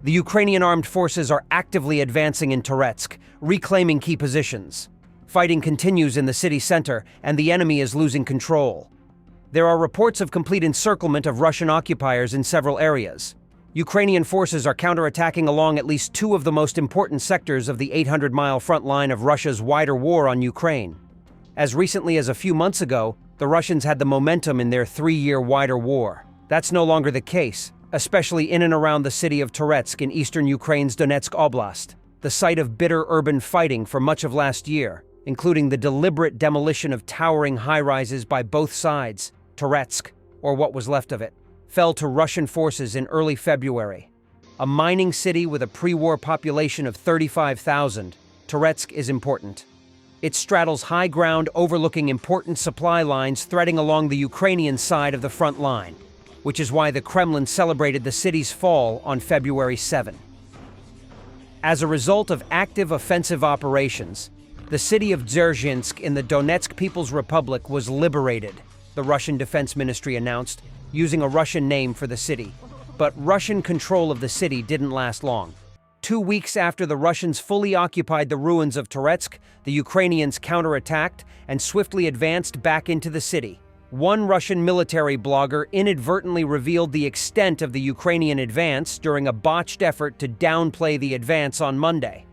The Ukrainian armed forces are actively advancing in Toretsk, reclaiming key positions. Fighting continues in the city center, and the enemy is losing control. There are reports of complete encirclement of Russian occupiers in several areas. Ukrainian forces are counterattacking along at least two of the most important sectors of the 800-mile front line of Russia's wider war on Ukraine. As recently as a few months ago, the Russians had the momentum in their three-year wider war. That's no longer the case, especially in and around the city of Toretsk in eastern Ukraine's Donetsk Oblast, the site of bitter urban fighting for much of last year, including the deliberate demolition of towering high-rises by both sides. Toretsk, or what was left of it, fell to Russian forces in early February. A mining city with a pre-war population of 35,000, Toretsk is important. It straddles high ground overlooking important supply lines threading along the Ukrainian side of the front line, which is why the Kremlin celebrated the city's fall on February 7. As a result of active offensive operations, the city of Dzerzhinsk in the Donetsk People's Republic was liberated, the Russian Defense Ministry announced, using a Russian name for the city. But Russian control of the city didn't last long. 2 weeks after the Russians fully occupied the ruins of Toretsk, the Ukrainians counterattacked and swiftly advanced back into the city. One Russian military blogger inadvertently revealed the extent of the Ukrainian advance during a botched effort to downplay the advance on Monday.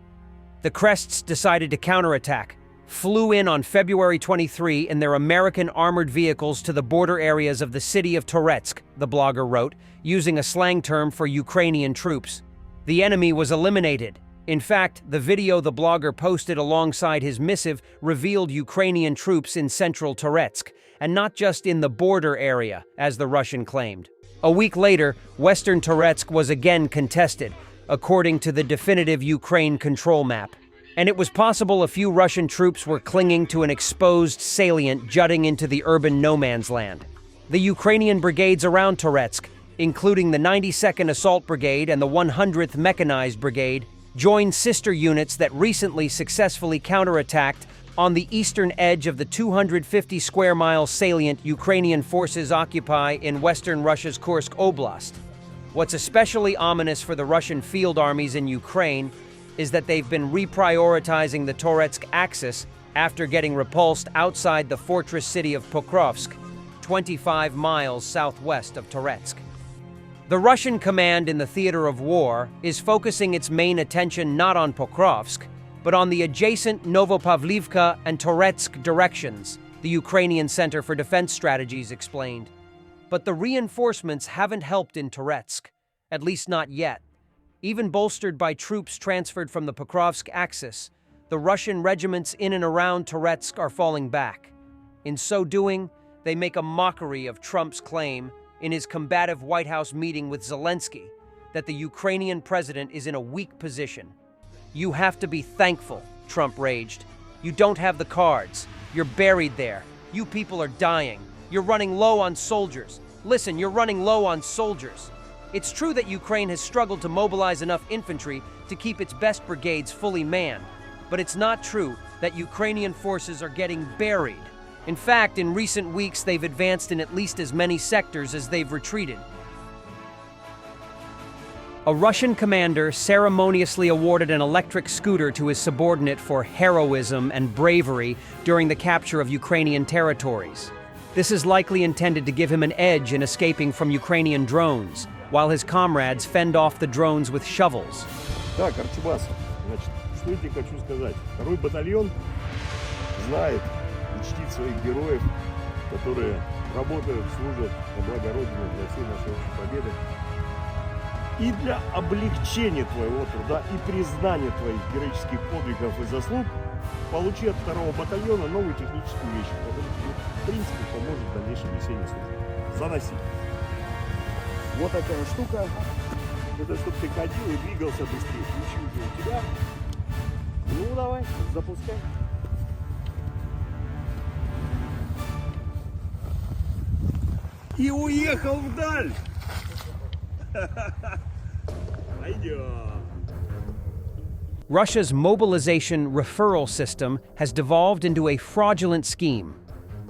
The Crests decided to counterattack, flew in on February 23 in their American armored vehicles to the border areas of the city of Toretsk, the blogger wrote, using a slang term for Ukrainian troops. The enemy was eliminated. In fact, the video the blogger posted alongside his missive revealed Ukrainian troops in central Toretsk, and not just in the border area, as the Russian claimed. A week later, western Toretsk was again contested, according to the definitive Ukraine control map. And it was possible a few Russian troops were clinging to an exposed salient jutting into the urban no-man's land. The Ukrainian brigades around Toretsk, including the 92nd Assault Brigade and the 100th Mechanized Brigade, joined sister units that recently successfully counterattacked on the eastern edge of the 250-square-mile salient Ukrainian forces occupy in western Russia's Kursk Oblast. What's especially ominous for the Russian field armies in Ukraine is that they've been reprioritizing the Toretsk axis after getting repulsed outside the fortress city of Pokrovsk, 25 miles southwest of Toretsk. The Russian command in the theater of war is focusing its main attention not on Pokrovsk, but on the adjacent Novopavlivka and Toretsk directions, the Ukrainian Center for Defense Strategies explained. But the reinforcements haven't helped in Toretsk, at least not yet. Even bolstered by troops transferred from the Pokrovsk axis, the Russian regiments in and around Toretsk are falling back. In so doing, they make a mockery of Trump's claim in his combative White House meeting with Zelensky that the Ukrainian president is in a weak position. "You have to be thankful," Trump raged. "You don't have the cards. You're buried there. You people are dying. You're running low on soldiers. Listen, you're running low on soldiers." It's true that Ukraine has struggled to mobilize enough infantry to keep its best brigades fully manned, but it's not true that Ukrainian forces are getting buried. In fact, in recent weeks, they've advanced in at least as many sectors as they've retreated. A Russian commander ceremoniously awarded an electric scooter to his subordinate for heroism and bravery during the capture of Ukrainian territories. This is likely intended to give him an edge in escaping from Ukrainian drones, while his comrades fend off the drones with shovels. Так, Арчибас, значит, что я тебе хочу сказать? Второй батальон знает и чтит своих героев, которые работают, служат на благо Родины для всей нашей общей победы. И для облегчения твоего труда и признания твоих героических подвигов и заслуг получи от второго батальона новую техническую вещь, которая тебе, в принципе, поможет в дальнейшем несении службы. Заноси. Вот такая штука. Это чтобы ты ходил и двигался быстрее. Ключи уже у тебя. Ну давай, запускай. И уехал вдаль. Пойдем. Russia's mobilization referral system has devolved into a fraudulent scheme.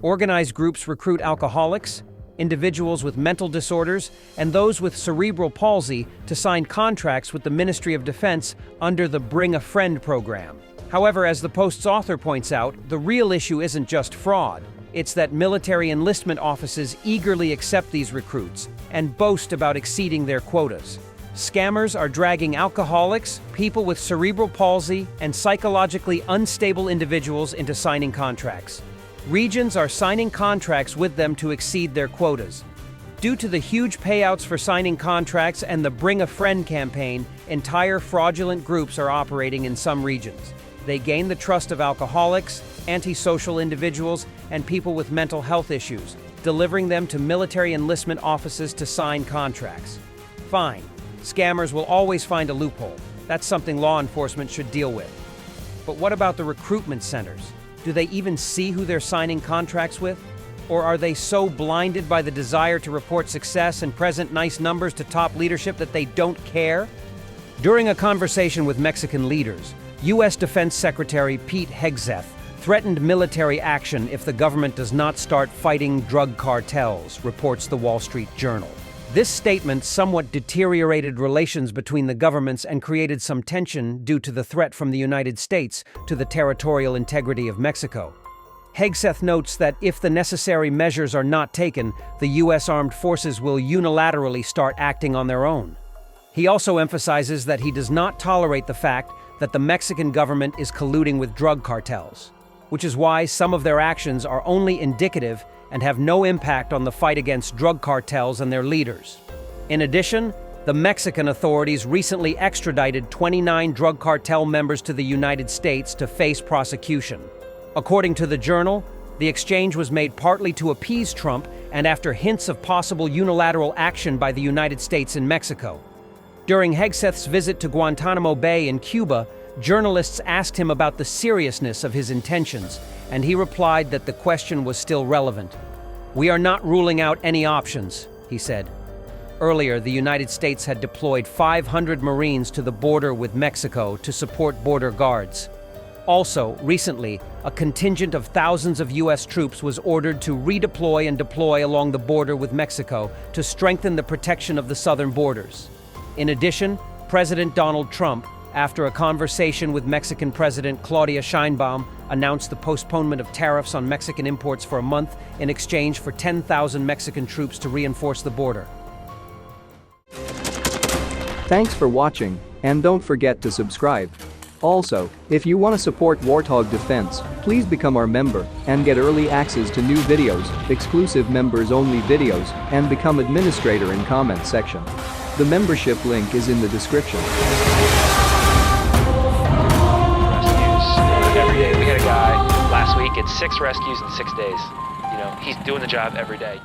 Organized groups recruit alcoholics, individuals with mental disorders, and those with cerebral palsy to sign contracts with the Ministry of Defense under the Bring a Friend program. However, as the post's author points out, the real issue isn't just fraud. It's that military enlistment offices eagerly accept these recruits and boast about exceeding their quotas. Scammers are dragging alcoholics, people with cerebral palsy, and psychologically unstable individuals into signing contracts. Regions are signing contracts with them to exceed their quotas. Due to the huge payouts for signing contracts and the Bring a Friend campaign, entire fraudulent groups are operating in some regions. They gain the trust of alcoholics, antisocial individuals, and people with mental health issues, delivering them to military enlistment offices to sign contracts. Fine. Scammers will always find a loophole. That's something law enforcement should deal with. But what about the recruitment centers? Do they even see who they're signing contracts with? Or are they so blinded by the desire to report success and present nice numbers to top leadership that they don't care? During a conversation with Mexican leaders, U.S. Defense Secretary Pete Hegseth threatened military action if the government does not start fighting drug cartels, reports the Wall Street Journal. This statement somewhat deteriorated relations between the governments and created some tension due to the threat from the United States to the territorial integrity of Mexico. Hegseth notes that if the necessary measures are not taken, the U.S. armed forces will unilaterally start acting on their own. He also emphasizes that he does not tolerate the fact that the Mexican government is colluding with drug cartels, which is why some of their actions are only indicative and have no impact on the fight against drug cartels and their leaders. In addition, the Mexican authorities recently extradited 29 drug cartel members to the United States to face prosecution. According to the Journal, the exchange was made partly to appease Trump and after hints of possible unilateral action by the United States in Mexico. During Hegseth's visit to Guantanamo Bay in Cuba, journalists asked him about the seriousness of his intentions, and he replied that the question was still relevant. "We are not ruling out any options," he said. Earlier, the United States had deployed 500 Marines to the border with Mexico to support border guards. Also, recently, a contingent of thousands of U.S. troops was ordered to redeploy and deploy along the border with Mexico to strengthen the protection of the southern borders. In addition, President Donald Trump, after a conversation with Mexican President Claudia Sheinbaum, announced the postponement of tariffs on Mexican imports for a month in exchange for 10,000 Mexican troops to reinforce the border. Thanks for watching, and don't forget to subscribe. Also, if you want to support Warthog Defense, please become our member and get early access to new videos, exclusive members-only videos, and become administrator in comment section. The membership link is in the description. Every day. We had a guy last week at 6 rescues in 6 days. You know, he's doing the job every day.